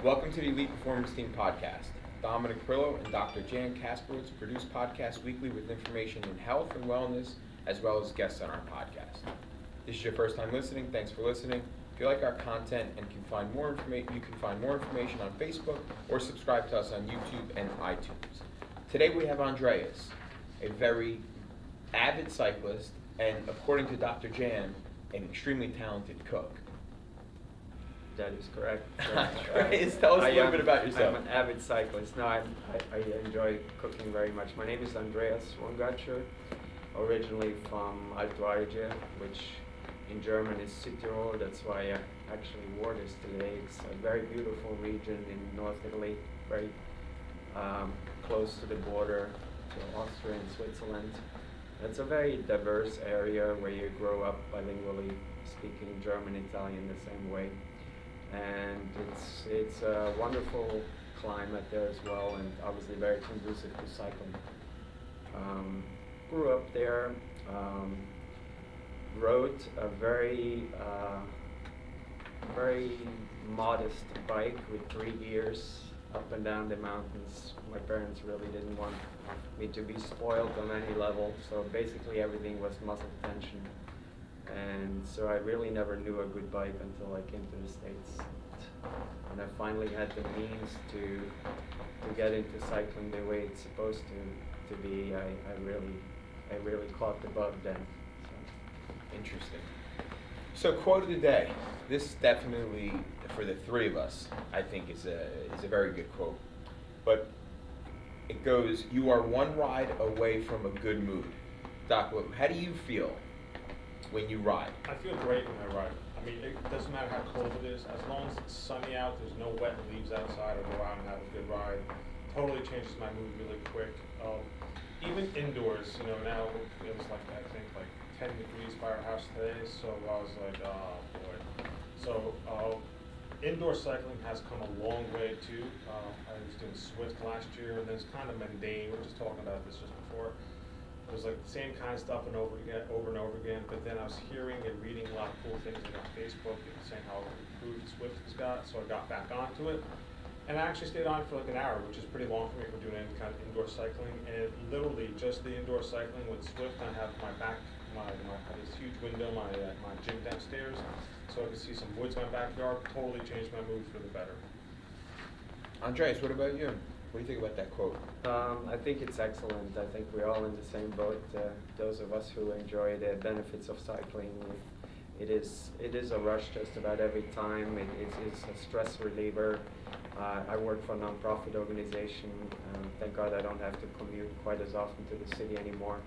Welcome to the Elite Performance Team podcast. Dominic Prillo and Dr. Jan Kasperowitz produce podcasts weekly with information in health and wellness, as well as guests on our podcast. This is your first time listening. Thanks for listening. If you like our content and can find more information, you can find more information on Facebook or subscribe to us on YouTube and iTunes. Today we have Andreas, a very avid cyclist, and according to Dr. Jan, an extremely talented cook. That is correct. Andreas, tell us a little bit about yourself. I'm an avid cyclist. No, I enjoy cooking very much. My name is Andreas Runggatscher, originally from Austria, which in German is Südtirol. That's why I actually wore this today. It's a very beautiful region in North Italy, very close to the border to Austria and Switzerland. It's a very diverse area where you grow up bilingually, speaking German, Italian the same way. And it's a wonderful climate there as well, and obviously very conducive to cycling. Grew up there, rode a very modest bike with 3 gears up and down the mountains. My parents really didn't want me to be spoiled on any level, so basically everything was muscle tension. And so I really never knew a good bike until I came to the States. And I finally had the means to get into cycling the way it's supposed to be. I really caught the bug then. So. Interesting. So quote of the day. This definitely, for the three of us, I think is a very good quote. But it goes, "You are one ride away from a good mood." Doc, how do you feel when you ride? I feel great when I ride. I mean, it doesn't matter how cold it is. As long as it's sunny out, there's no wet leaves outside, I'll go out and have a good ride. Totally changes my mood really quick. Even indoors, now it was like, I think, like 10 degrees by our house today, so I was like, oh boy. So indoor cycling has come a long way too. I was doing Swift last year, and then it's kind of mundane. We were just talking about this just before. It was like the same kind of stuff and over and over again, but then I was hearing and reading a lot of cool things on Facebook and saying how improved Swift has got, so I got back onto it. And I actually stayed on for like an hour, which is pretty long for me for doing any kind of indoor cycling. And literally just the indoor cycling with Swift, I have my back, I have this huge window, my gym downstairs, so I could see some woods in my backyard. Totally changed my mood for the better. Andreas, what about you? What do you think about that quote? I think it's excellent. I think we're all in the same boat. Those of us who enjoy the benefits of cycling, it is a rush just about every time. It is a stress reliever. I work for a non-profit organization. Thank God I don't have to commute quite as often to the city anymore.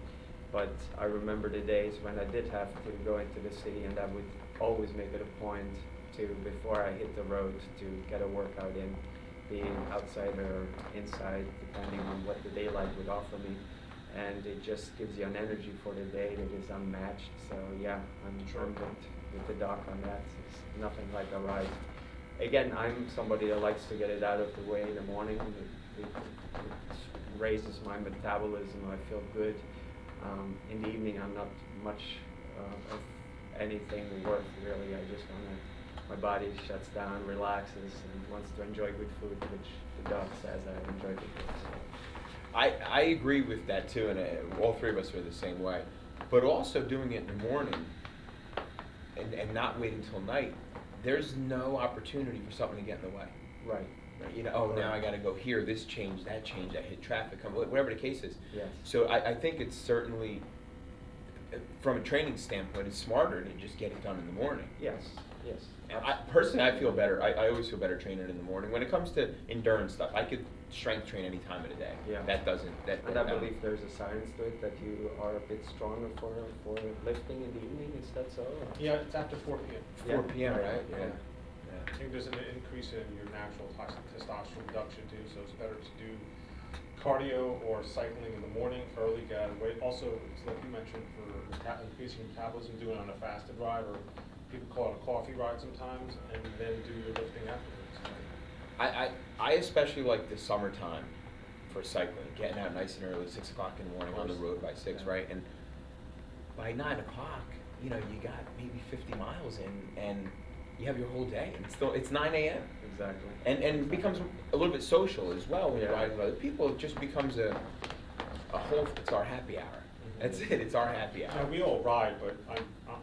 But I remember the days when I did have to go into the city, and I would always make it a point to, before I hit the road, to get a workout in, being outside or inside, depending on what the daylight would offer me. And it just gives you an energy for the day that is unmatched. So yeah, I'm with the doc on that. It's nothing like a ride. Again, I'm somebody that likes to get it out of the way in the morning. It raises my metabolism. I feel good. In the evening, I'm not much of anything worth really. I just want to, my body shuts down, relaxes, and wants to enjoy good food, which the doc says I enjoy good food. So. I agree with that too, and all three of us are the same way. But also doing it in the morning and not waiting till night, there's no opportunity for something to get in the way. Right. Now I got to go here, this change, that hit traffic, whatever the case is. Yes. So I think it's certainly, from a training standpoint, it's smarter to just get it done in the morning. Yes. Personally, I feel better. I always feel better training in the morning. When it comes to endurance stuff, I could strength train any time of the day. Yeah. That doesn't. And I believe there's a science to it that you are a bit stronger for lifting in the evening. Is that so? Yeah, it's after 4 p.m. 4 p.m. Right? Yeah. I think there's an increase in your natural testosterone production too, so it's better to do cardio or cycling in the morning for early weight. Also, it's like you mentioned, for increasing metabolism, do it on a fasted ride, or people call it a coffee ride sometimes, and then do your lifting afterwards. I especially like the summertime for cycling, getting out nice and early, 6 o'clock in the morning on the road by 6, right? And by 9 o'clock, you got maybe 50 miles in, and you have your whole day, and it's 9 a.m. Exactly. And it becomes a little bit social as well when you're Yeah. riding with other people. It just becomes a whole. It's our happy hour. Mhm. That's it. It's our happy hour. Now, we all ride, but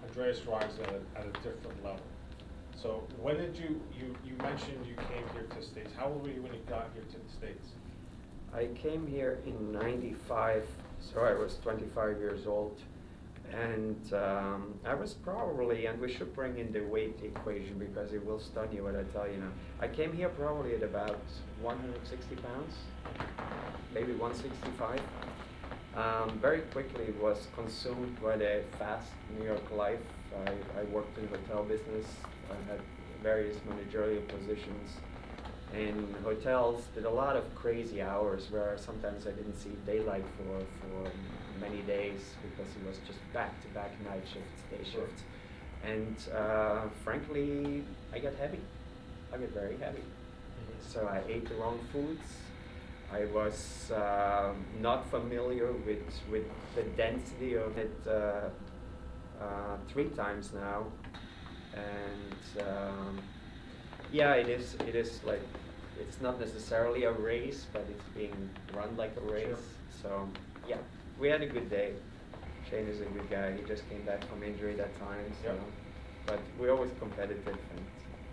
Andreas rides at a different level. So when did you mentioned you came here to the States. How old were you when you got here to the States? I came here in '95, so I was 25 years old. And I was probably, and we should bring in the weight equation because it will stun you what I tell you now. I came here probably at about 160 pounds, maybe 165. Very quickly was consumed by the fast New York life. I worked in the hotel business. I had various managerial positions in hotels, did a lot of crazy hours where sometimes I didn't see daylight for many days because it was just back-to-back night shifts, day shifts. And frankly, I got heavy. I got very heavy. So I ate the wrong foods. I was not familiar with the density of it 3 times now. And yeah, it is like, it's not necessarily a race, but it's being run like a race. Sure. So yeah, we had a good day. Shane is a good guy. He just came back from injury that time. So, Yep. but we're always competitive, and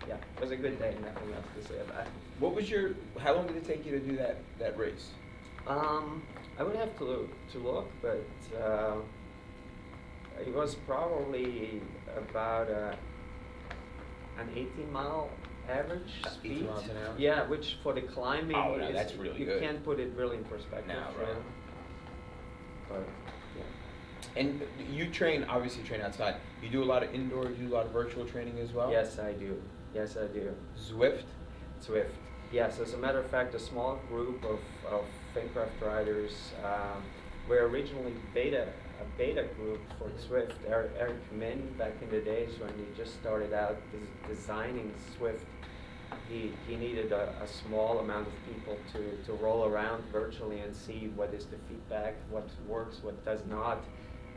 yeah, it was a good day. Nothing else to say about it. How long did it take you to do that race? I would have to look, but it was probably about an 18-mile average 18 speed. miles an hour? Yeah, which for the climbing, Oh, no, that's really you good. can't put it really in perspective. No, right. yeah. But yeah. And you obviously train outside. You do a lot of indoor, you do a lot of virtual training as well? Yes, I do. Yes, I do. Zwift? Swift. Yes, as a matter of fact, a small group of Fincraft riders were originally a beta group for Swift. Eric Min, back in the days when he just started out designing Swift, he needed a small amount of people to roll around virtually and see what is the feedback, what works, what does not.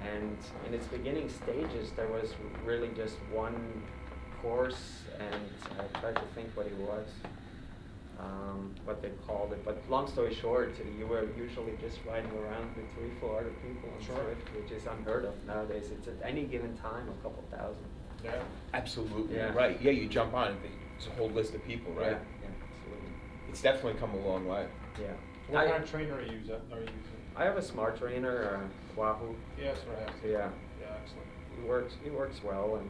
And in its beginning stages, there was really just one course, and I tried to think what it was, what they called it. But long story short, you were usually just riding around with 3-4 other people on Sure. Swift, which is unheard of nowadays. It's at any given time a couple thousand. Yeah. Absolutely, Yeah. right. Yeah, you jump on and it's a whole list of people, right? Yeah, absolutely. It's definitely come a long way. Yeah. What kind of trainer are you using? I have a smart trainer, Wahoo. Yeah, that's what I have. Yeah. Yeah, excellent. It works well,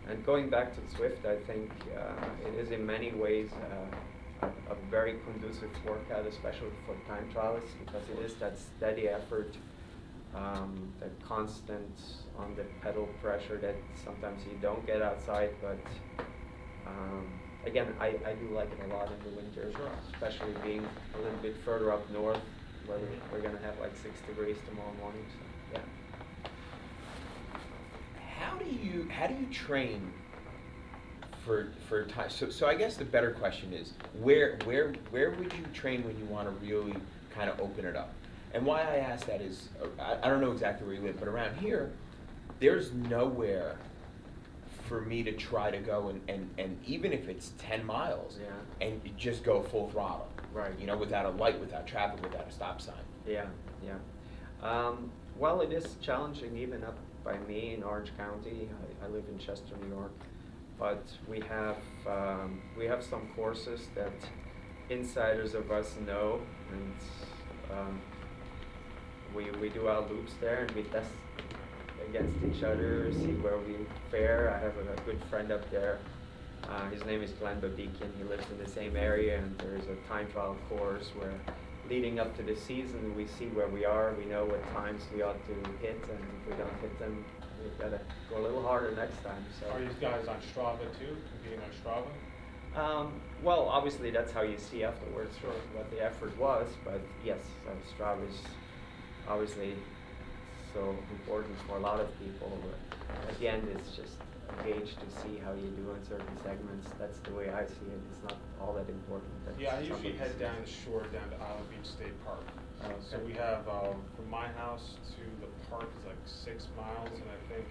and going back to Swift, I think it is in many ways a very conducive workout, especially for time trialists, because it is that steady effort, that constant on the pedal pressure that sometimes you don't get outside. But again, I do like it a lot in the winter, Sure. especially being a little bit further up north, where we're going to have like 6 degrees tomorrow morning. So yeah. How do you train for time? So I guess the better question is where would you train when you want to really kind of open it up? And why I ask that is I don't know exactly where you live, but around here there's nowhere for me to try to go and even if it's 10 miles Yeah. and you just go full throttle. Right. You know, without a light, without traffic, without a stop sign. Yeah, yeah. Well, it is challenging even up by me in Orange County. I live in Chester, New York, but we have some courses that insiders of us know, and we do our loops there, and we test against each other, see where we fare. I have a good friend up there. His name is Glenn Bodikian. He lives in the same area, and there's a time trial course where leading up to the season, we see where we are, we know what times we ought to hit, and if we don't hit them, we've got to go a little harder next time. So. Are you guys on Strava too, competing on Strava? Well, obviously that's how you see afterwards Sure. what the effort was, but yes, Strava is obviously so important for a lot of people, but at the end it's just a gauge to see how you do in certain segments. That's the way I see it. It's not all that important. That Yeah, I usually somebody's- head down the shore, down to Island Beach State Park. So Okay. we have, from my house to the park is like 6 miles, and I think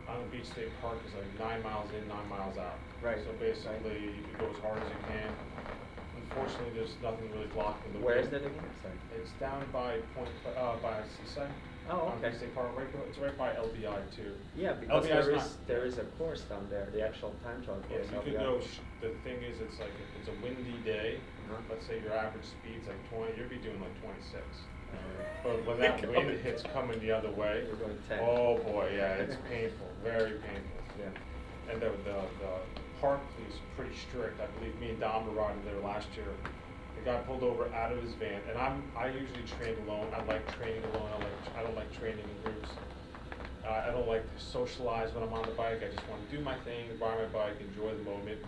on the Beach State Park is like 9 miles in, 9 miles out. Right. So basically, you go as hard as you can. Unfortunately, there's nothing really blocking the Where wind. is that again? Sorry. It's down by by Seaside. Oh, On okay. Beach State Park, it's right by LBI too. Yeah, because LBI is there is a course down there, the actual time trial Yeah, course. you could go, the thing is, it's like, if it's a windy day, Uh-huh. let's say your average speed's like 20, you'll be doing like 26. But when that wind hits coming the other way, You're going 10. oh boy, yeah, it's painful, very painful. Yeah. And the park police are pretty strict. I believe me and Dom were riding there last year. The guy pulled over out of his van, and I usually train alone. I like training alone. I don't like training in groups. I don't like to socialize when I'm on the bike. I just want to do my thing, ride my bike, enjoy the moment.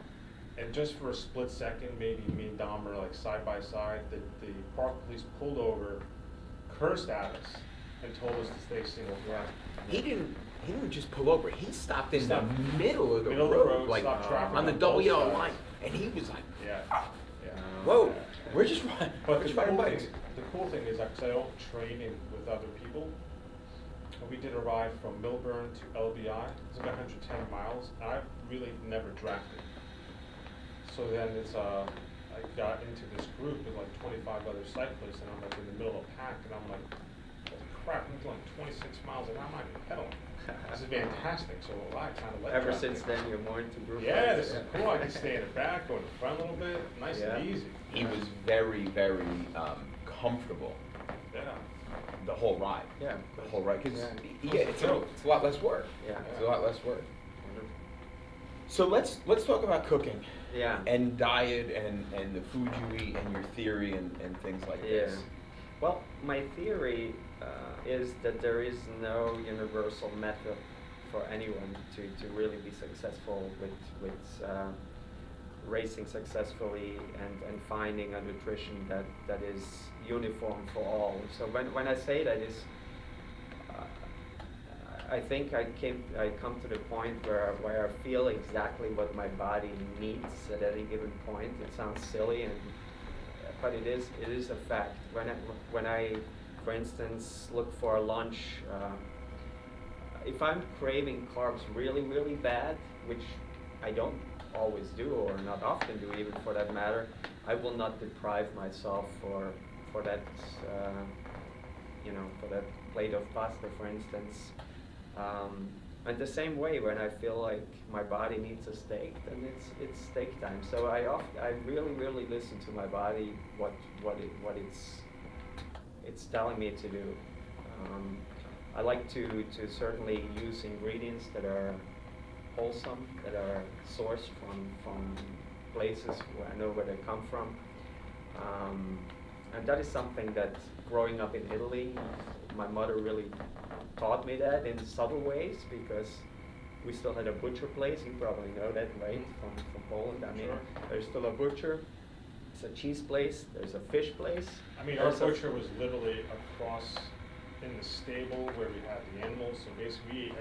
And just for a split second, maybe me and Dom were like side by side. The park police pulled over, cursed at us, and told us to stay single file. He didn't just pull over. He stopped in Stopped. the middle of the Middle of the road, road, like stopped traffic on the on double both yellow sides. line, and he was like, Yeah, yeah. "Whoa, Yeah. we're just riding, But we're the just riding cool bikes." thing, the cool thing is, because I don't train with other people, we did a ride from Millburn to LBI. It's about 110 miles, and I really never drafted. So then I got into this group with like 25 other cyclists, and I'm like in the middle of a pack, and I'm like, holy crap, I'm doing 26 miles, and I'm not even pedaling. This is fantastic. So I kind of like Ever drafting. since then, you're more into group Yeah, rides? this is cool. I can stay in the back, go in the front a little bit, nice Yeah. and easy. He was very, very comfortable Yeah. the whole ride. Yeah. The whole ride, because Yeah. it's a lot less work. Yeah. It's a lot less work. So let's talk about cooking. Yeah. And diet and the food you eat and your theory and things like this. Well, my theory is that there is no universal method for anyone to really be successful with racing successfully and finding a nutrition that is uniform for all. So when I say that is, I think I come to the point where I feel exactly what my body needs at any given point. It sounds silly, but it is a fact. When I, for instance, look for a lunch, if I'm craving carbs really, really bad, which I don't always do or not often do, even for that matter, I will not deprive myself for that for that plate of pasta, for instance. And the same way, when I feel like my body needs a steak, then it's steak time. So I really listen to my body, what it's telling me to do. I like to certainly use ingredients that are wholesome, that are sourced from places where I know where they come from. And that is something that growing up in Italy, my mother really taught me that in subtle ways, because we still had a butcher place. You probably know that, right? From Poland. I mean, Sure. there's still a butcher. There's a cheese place. There's a fish place. I mean, our there's a- butcher was literally across in the stable where we had the animals. So basically,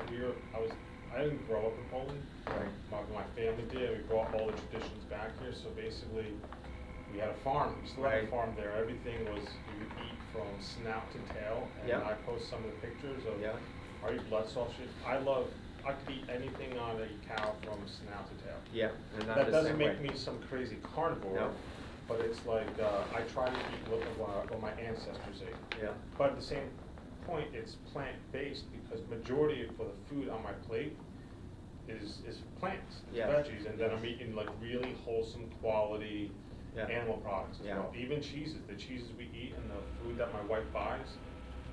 I didn't grow up in Poland. Right. My family did. We brought all the traditions back here. So basically, we had a farm. We still had a Right. farm there. Everything was you would eat from snout to tail. And Yeah. I post some of the pictures of Yeah. our blood sausage. I could eat anything on a cow from snout to tail. Yeah, and I'm That the doesn't same make way. me some crazy carnivore, No. but it's like I try to eat what my ancestors ate. Yeah. But at the same point, it's plant-based because majority of the food on my plate is plants, Yeah. veggies, and then I'm eating like really wholesome quality Yeah. animal products as Yeah. well. Even cheeses, the cheeses we eat and the food that my wife buys.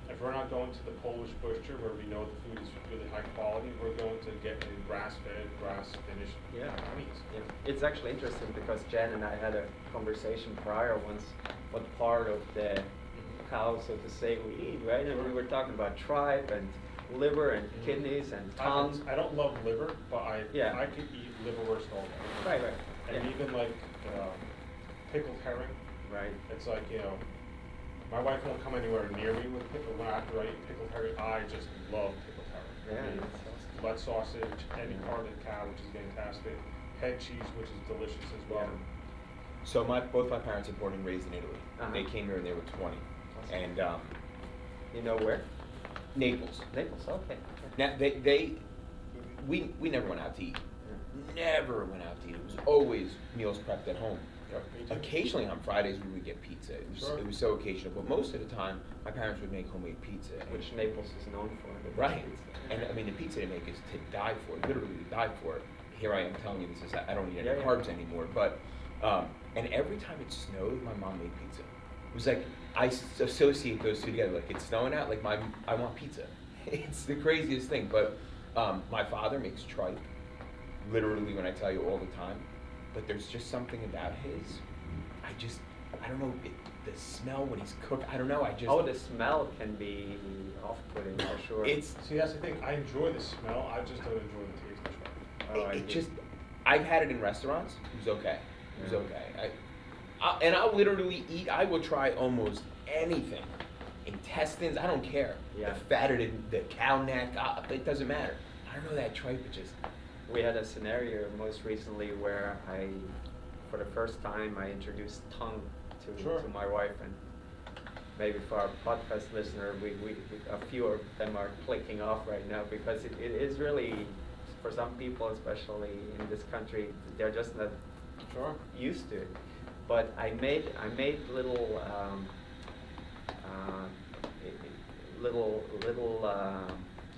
If we're not going to the Polish butcher where we know the food is really high quality, we're going to get a grass-fed, grass-finished Yeah. meat. Yeah. It's actually interesting because Jen and I had a conversation prior once what part of the cow, so to say, we eat, right? And we were talking about tripe and liver and kidneys and tongue. I don't love liver, but I Yeah. could eat liverwurst all day. Right, right. And Yeah. even like pickled herring, Right. it's like, my wife won't come anywhere near me with pickled, after I eat pickled herring, I just love pickled herring. Yeah, I mean, that's awesome. blood sausage, any part of the cow, which is fantastic, head cheese, which is delicious as well. Yeah. So both my parents are born and raised in Italy. Uh-huh. They came here when they were 20, Awesome. and You know where? Naples. Naples. Okay. Now we never went out to eat. Never went out to eat. It was always meals prepped at home. Occasionally on Fridays we would get pizza. It was so occasional, but most of the time my parents would make homemade pizza. Which Naples is known for. Right. And I mean, the pizza they make is to die for, literally to die for. Here I am telling you this is, I don't eat any carbs anymore, but, and every time it snowed, my mom made pizza. It was like, I associate those two together, like it's snowing out, like I want pizza. It's the craziest thing, but my father makes tripe, literally when I tell you all the time, but there's just something about his, I don't know, the smell when he's cooked, I don't know, Oh, the smell can be off-putting for sure. See, that's the thing. I enjoy the smell. I just don't enjoy the taste of it. I've had it in restaurants. It was okay. It was okay. And I'll literally eat. I will try almost anything. Intestines. I don't care. Yeah. The fat of the cow neck. It doesn't matter. I don't know that tripe. It just. We had a scenario most recently where for the first time, I introduced tongue to my wife, and maybe for our podcast listener, a few of them are clicking off right now because it is really, for some people, especially in this country, they're just not used to it. But I made little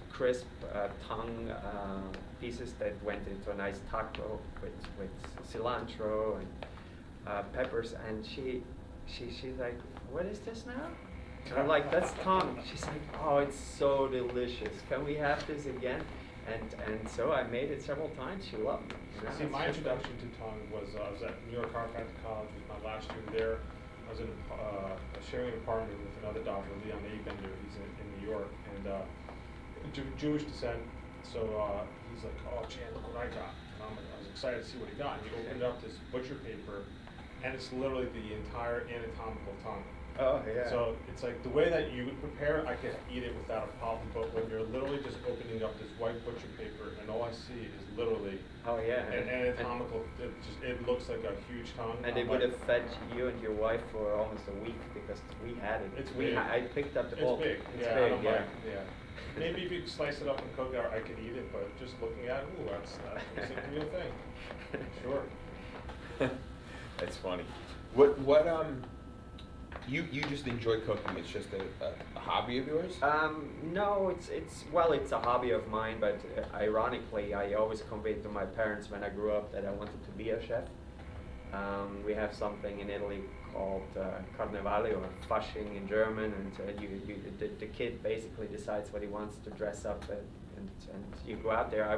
crisp tongue pieces that went into a nice taco with cilantro and peppers, and she's like, "What is this now?" And I'm like, "That's tongue." She's like, "Oh, it's so delicious. Can we have this again?" And so I made it several times. She loved it. You know? See, my introduction to tongue was I was at New York Chiropractic College. It was my last year there. I was in sharing an apartment with another doctor, Leon Abender. He's in New York, and Jewish descent. So he's like, "Oh, Jan, look what I got." And I was excited to see what he got. And he opened up this butcher paper, and it's literally the entire anatomical tongue. Oh, yeah. So it's like the way that you would prepare it, I could eat it without a problem, but when you're literally just opening up this white butcher paper and all I see is literally an anatomical, it looks like a huge tongue. And it would have fed you and your wife for almost a week because we had it. It's big. I picked up the whole. It's big. It's yeah, big, I don't yeah. mind. Yeah. Maybe if you slice it up and cook it, I could eat it, but just looking at it, ooh, that's a real thing. Sure. That's funny. You just enjoy cooking? It's just a hobby of yours? No, it's a hobby of mine, but ironically, I always conveyed to my parents when I grew up that I wanted to be a chef. We have something in Italy called Carnevale or Fasching in German, and the kid basically decides what he wants to dress up and you go out there. I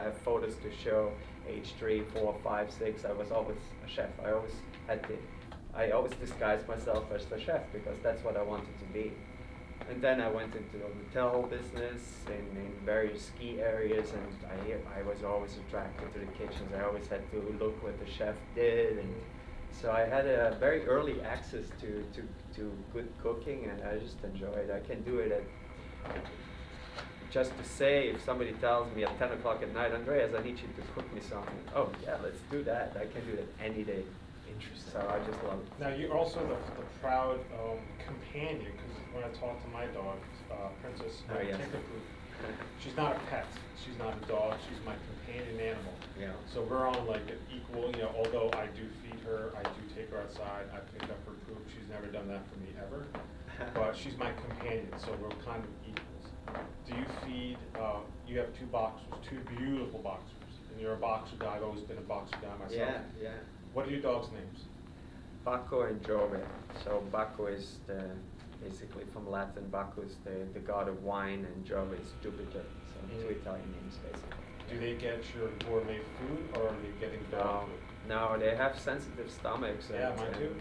have photos to show, age 3, 4, 5, 6, I was always a chef. I always disguised myself as the chef because that's what I wanted to be. And then I went into the hotel business in various ski areas, and I was always attracted to the kitchens. I always had to look what the chef did, and so I had a very early access to good cooking, and I just enjoy it. I can do it just to say, if somebody tells me at 10 o'clock at night, "Andreas, I need you to cook me something." Oh yeah, let's do that. I can do that any day. Interesting. So I just love it. Now you're also the proud companion, because when I talk to my dog, Princess, she's not a pet. She's not a dog. She's my companion animal. Yeah. So we're on like an equal. Although I do feed her, I do take her outside. I pick up her poop. She's never done that for me ever. But she's my companion, so we're kind of equals. Do you feed? You have 2 boxers, 2 beautiful boxers, and you're a boxer guy. I've always been a boxer guy myself. Yeah. What are your dogs' names? Bacco and Giove. So Bacco is basically from Latin. Bacco is the god of wine, and Giove is Jupiter. So 2 Italian names basically. Do they get your gourmet food, or are they getting dog food? No, they have sensitive stomachs. Yeah, mine too.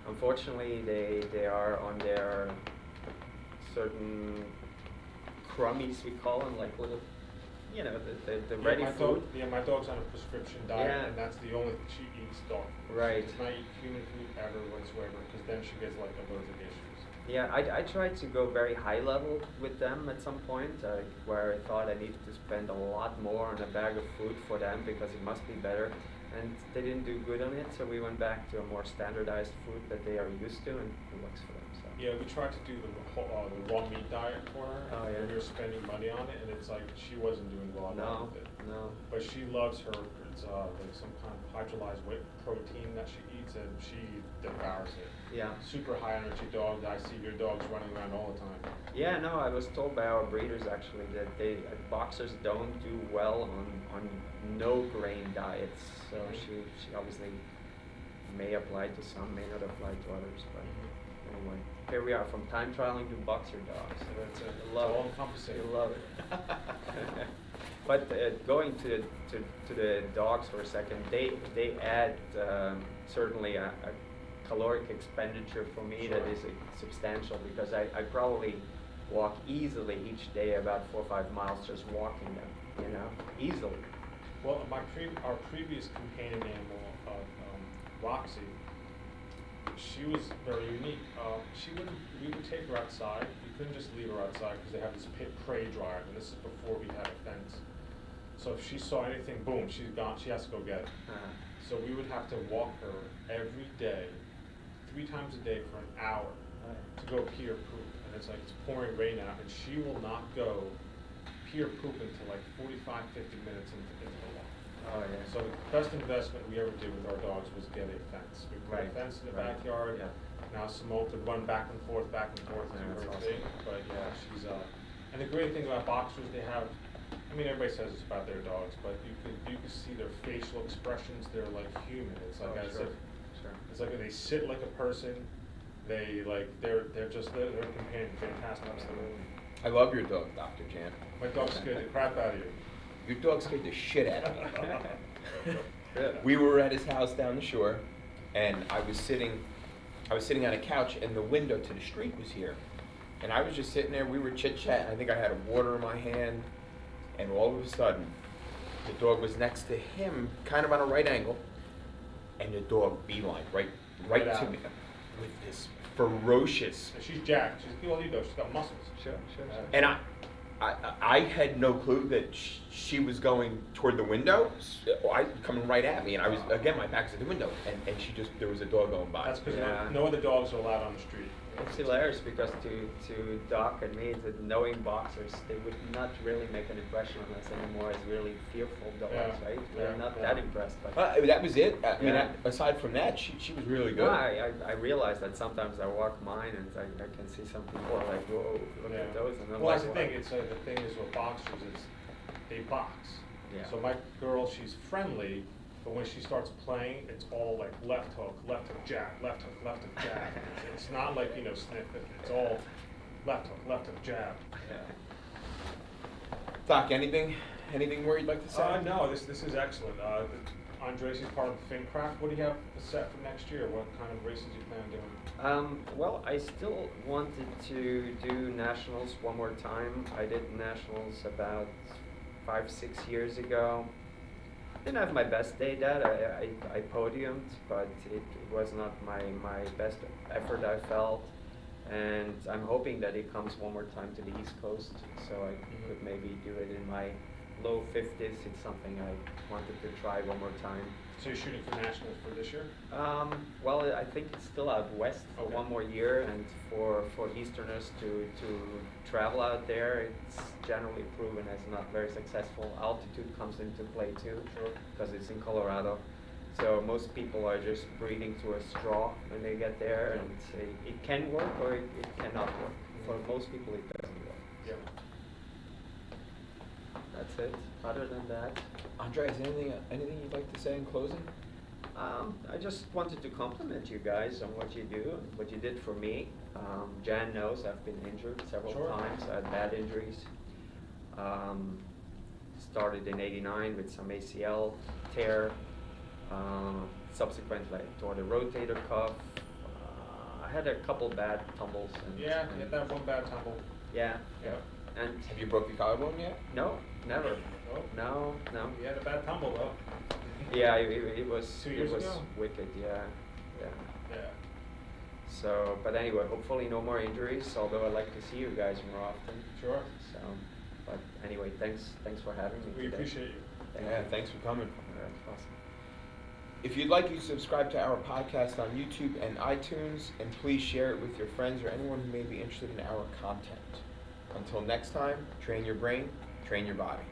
Unfortunately, they are on their certain crummies, we call them, like little, the ready food. My dog's on a prescription diet, and that's the only, she eats dog food. Right. She does not eat human food ever whatsoever, because then she gets like allergic issues. Yeah, I tried to go very high level with them at some point, where I thought I needed to spend a lot more on a bag of food for them because it must be better. and they didn't do good on it, so we went back to a more standardized food that they are used to, and it works for them. So. Yeah, we tried to do the raw meat diet for her. Oh, yeah. And we were spending money on it, and it's like she wasn't doing well No, with it. no. But she loves her. It's like some kind of hydrolyzed whey protein that she eats, and she devours it. Yeah. Super high energy dog. I see your dogs running around all the time. Yeah, no, I was told by our breeders actually that boxers don't do well on no grain diets. So she obviously may apply to some, may not apply to others, but anyway, here we are from time trialing to boxer dogs. So that's it. I love It's all it. encompassing. You love it. But going to the dogs for a second, they add certainly a caloric expenditure for me that is substantial, because I probably walk easily each day about 4 or 5 miles just walking them, easily. Well, our previous companion animal, Roxy, she was very unique. We would take her outside. You couldn't just leave her outside because they have this prey drive, and this is before we had a fence. So if she saw anything, boom, she's gone. She has to go get it. So we would have to walk her every day, 3 times a day for an hour to go pee or poop. And it's like it's pouring rain out, and she will not go pee or poop until like 45, 50 minutes into the walk. Oh, yeah. So the best investment we ever did with our dogs was get a fence. We put a fence in the backyard. Yeah. Now Simone could run back and forth, and do her That's thing. But yeah, she's and the great thing about boxers, they have. I mean, everybody says it's about their dogs, but you can see their facial expressions. They're like human. It's like it's like they sit like a person. They're companion, fantastic. I love your dog, Dr. Jan. My dog scared the crap out of you. Your dog scared the shit out of me. Yeah. We were at his house down the shore, and I was sitting on a couch, and the window to the street was here. And I was just sitting there, we were chit-chatting, I think I had a water in my hand, and all of a sudden, the dog was next to him, kind of on a right angle, and the dog beeline right to me with this ferocious. And she's jacked. She's all you know. She's got muscles. Sure. And I had no clue that she was going toward the window, coming right at me, and I was, again, my back's at the window, and there was a dog going by. That's because Yeah. no other dogs are allowed on the street. It's hilarious because to Doc and me, the knowing boxers, they would not really make an impression on us anymore as really fearful dogs, right? We're not that impressed by That was it. I mean, Yeah. aside from that, she was really good. No, I realize that sometimes I walk mine and I can see some people like, whoa, look at those. And I'm Well, like, that's the "Wow." thing. The thing is with boxers is they box. Yeah. So my girl, she's friendly, but when she starts playing, it's all like left hook, jab, left hook, jab. It's not like, sniff it. It's all left hook, jab. Doc, anything more you'd like to say? No, this is excellent. Andres is part of the FinCraft. What do you have set for next year? What kind of races you plan on doing? Well, I still wanted to do nationals one more time. I did nationals about 5-6 years ago. Didn't have my best day that I podiumed, but it was not my best effort I felt, and I'm hoping that it comes one more time to the East Coast, so I could maybe do it in my low 50s. It's something I wanted to try one more time. So you're shooting for nationals for this year? Well, I think it's still out west for one more year, and for Easterners to travel out there, it's generally proven as not very successful. Altitude comes into play too, because it's in Colorado. So most people are just breathing through a straw when they get there, and it can work or it cannot work. For most people, it doesn't work. Yeah. That's it. Other than that, Andreas, anything you'd like to say in closing? I just wanted to compliment you guys on what you do, and what you did for me. Jan knows I've been injured several times. I had bad injuries. Started in '89 with some ACL tear. Subsequently, I tore the rotator cuff. I had a couple bad tumbles. You had that one bad tumble. Yeah. And Have you broke your collarbone yet? no, never. Oh. No. You had a bad tumble though. Yeah, it was 2 years ago? wicked. Yeah. Yeah. So, but anyway, hopefully no more injuries. Although I'd like to see you guys more often. Sure. So, but anyway, thanks for having me. We today. appreciate you. Thank Yeah, you. thanks for coming. All right, awesome. If you'd like, you subscribe to our podcast on YouTube and iTunes, and please share it with your friends or anyone who may be interested in our content. Until next time, train your brain, train your body.